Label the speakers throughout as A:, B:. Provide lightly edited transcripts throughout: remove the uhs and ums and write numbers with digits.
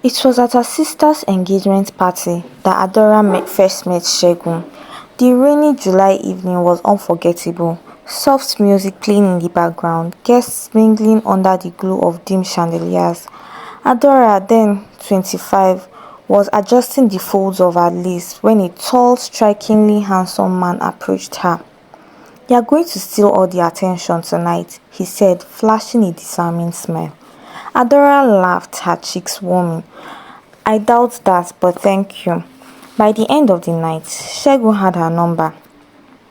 A: It was at her sister's engagement party that Adora first met Segun. The rainy July evening was unforgettable. Soft music playing in the background, guests mingling under the glow of dim chandeliers. Adora, then 25, was adjusting the folds of her lace when a tall, strikingly handsome man approached her. "You're going to steal all the attention tonight," he said, flashing a disarming smile. Adora laughed, her cheeks warming. "I doubt that, but thank you." By the end of the night, Segun had her number.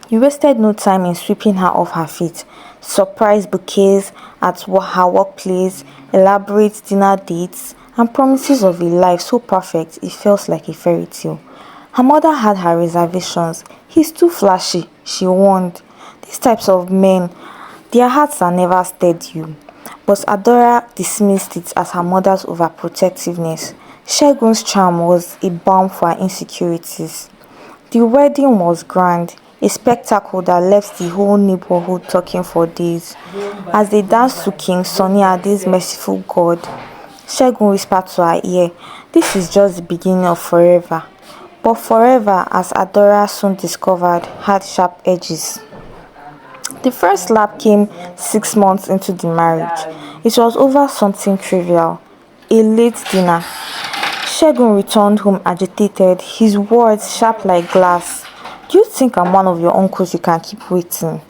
A: He wasted no time in sweeping her off her feet. Surprise bouquets at her workplace, elaborate dinner dates, and promises of a life so perfect it felt like a fairy tale. Her mother had her reservations. "He's too flashy," she warned. "These types of men, their hearts are never steady." But Adora dismissed it as her mother's overprotectiveness. Shegun's charm was a balm for her insecurities. The wedding was grand, a spectacle that left the whole neighborhood talking for days. As they danced to King Sunny Ade's Merciful God, Segun whispered to her ear, "This is just the beginning of forever." But forever, as Adora soon discovered, had sharp edges. The first slap came 6 months into the marriage. It was over something trivial, a late dinner. Segun returned home agitated, his words sharp like glass. "Do you think I'm one of your uncles you can keep waiting?"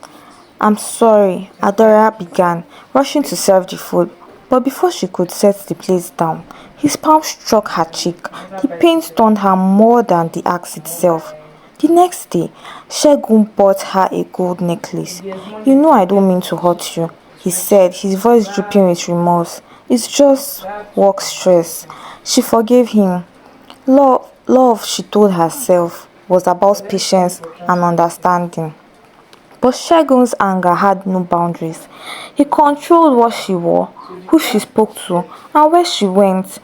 A: "I'm sorry," Adora began, rushing to serve the food. But before she could set the plate down, his palm struck her cheek. The pain stunned her more than the axe itself. The next day, Segun bought her a gold necklace. "You know I don't mean to hurt you," he said, his voice dripping with remorse. "It's just work stress." She forgave him. Love, she told herself, was about patience and understanding. But Shegun's anger had no boundaries. He controlled what she wore, who she spoke to, and where she went.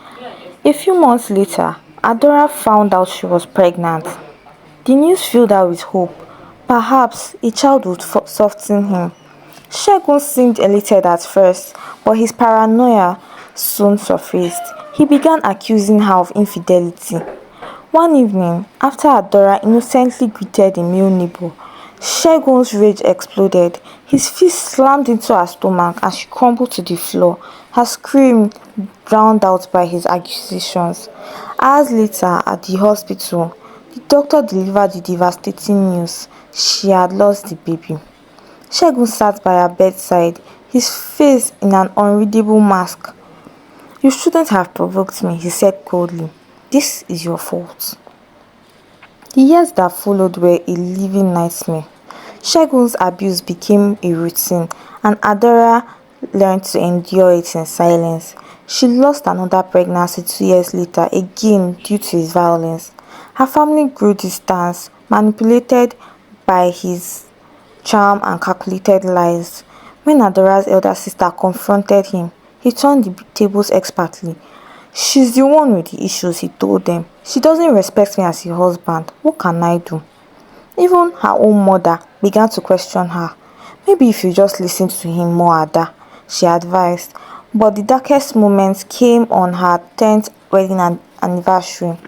A: A few months later, Adora found out she was pregnant. The news filled her with hope. Perhaps a child would soften him. Segun seemed elated at first, but his paranoia soon surfaced. He began accusing her of infidelity. One evening, after Adora innocently greeted a male neighbor, Shegun's rage exploded. His fist slammed into her stomach and she crumbled to the floor, her scream drowned out by his accusations. Hours later, at the hospital, the doctor delivered the devastating news: she had lost the baby. Segun sat by her bedside, his face in an unreadable mask. "You shouldn't have provoked me," he said coldly. "This is your fault." The years that followed were a living nightmare. Shegun's abuse became a routine, and Adora learned to endure it in silence. She lost another pregnancy 2 years later, again due to his violence. Her family grew distant, manipulated by his charm and calculated lies. When Adora's elder sister confronted him, he turned the tables expertly. "She's the one with the issues," he told them. "She doesn't respect me as a husband. What can I do?" Even her own mother began to question her. "Maybe if you just listened to him more, Ada," she advised. But the darkest moments came on her 10th wedding anniversary.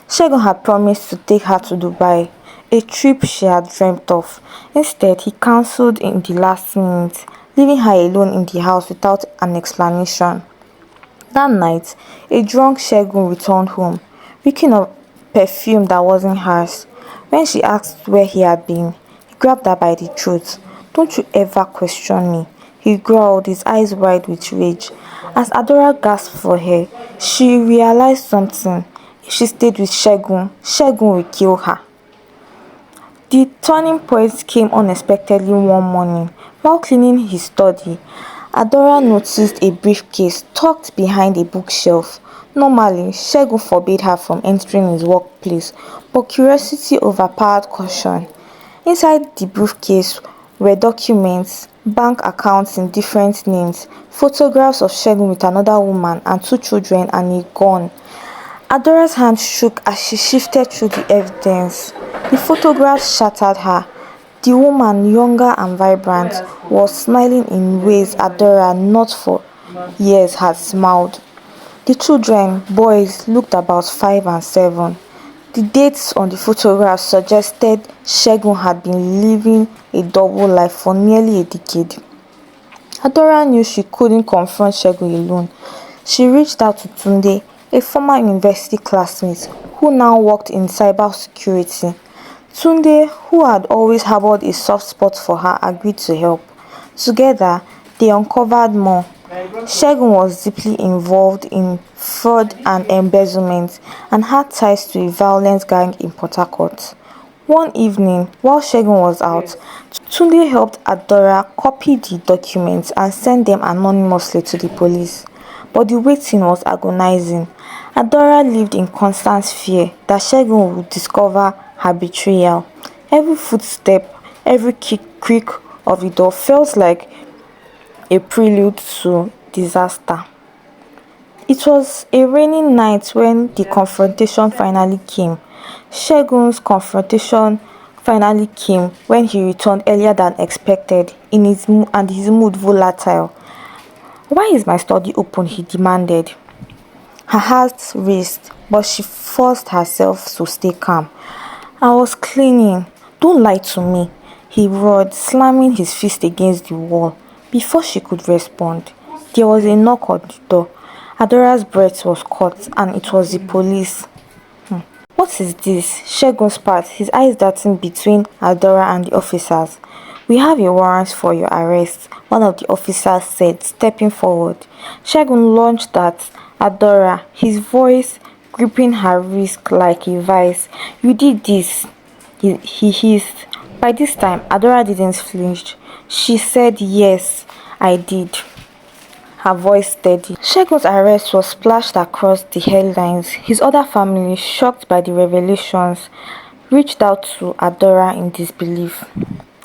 A: Segun had promised to take her to Dubai, a trip she had dreamt of. Instead, he cancelled in the last minute, leaving her alone in the house without an explanation. That night, a drunk Segun returned home, reeking of perfume that wasn't hers. When she asked where he had been, he grabbed her by the throat. "Don't you ever question me," he growled, his eyes wide with rage. As Adora gasped for air, she realized something. If she stayed with Segun, Segun would kill her. The turning point came unexpectedly one morning. While cleaning his study, Adora noticed a briefcase tucked behind a bookshelf. Normally, Segun forbade her from entering his workplace, but curiosity overpowered caution. Inside the briefcase were documents, bank accounts in different names, photographs of Segun with another woman and 2 children, and a gun. Adora's hand shook as she shifted through the evidence. The photographs shattered her. The woman, younger and vibrant, was smiling in ways Adora, not for years, had smiled. The children, boys, looked about 5 and 7. The dates on the photographs suggested Segun had been living a double life for nearly a decade. Adora knew she couldn't confront Segun alone. She reached out to Tunde, a former university classmate who now worked in cybersecurity. Tunde, who had always harbored a soft spot for her, agreed to help. Together, they uncovered more. Segun was deeply involved in fraud and embezzlement and had ties to a violent gang in Port Harcourt. One evening, while Segun was out, Tunde helped Adora copy the documents and send them anonymously to the police. But the waiting was agonizing. Adora lived in constant fear that Segun would discover her betrayal. Every footstep, every creak of the door felt like a prelude to disaster. It was a rainy night when the confrontation finally came. Segun's confrontation finally came when he returned earlier than expected and his mood volatile. "Why is my study open?" he demanded. Her heart raced, but she forced herself to stay calm. "I was cleaning." "Don't lie to me," he roared, slamming his fist against the wall. Before she could respond, there was a knock on the door. Adora's breath was caught, and it was the police. "What is this?" Segun spat, his eyes darting between Adora and the officers. "We have a warrant for your arrest," one of the officers said, stepping forward. Segun launched at Adora, his voice gripping her wrist like a vice. "You did this," he hissed. By this time, Adora didn't flinch. She said, "Yes, I did," her voice steady. Segun's arrest was splashed across the headlines. His other family, shocked by the revelations, reached out to Adora in disbelief.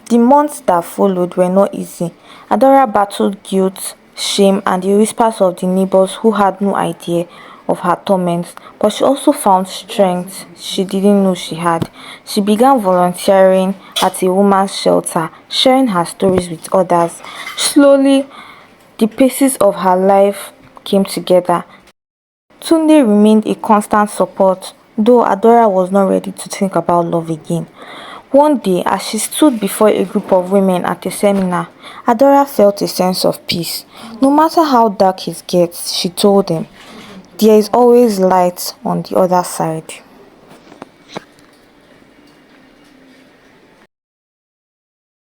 A: The months that followed were not easy. Adora battled guilt, shame, and the whispers of the neighbors who had no idea of her torment, but she also found strength she didn't know she had. She began volunteering at a woman's shelter, sharing her stories with others. Slowly, the pieces of her life came together. Tunde remained a constant support, though Adora was not ready to think about love again. One day, as she stood before a group of women at a seminar, Adora felt a sense of peace. No matter how dark it gets, she told them, there is always light on the other side.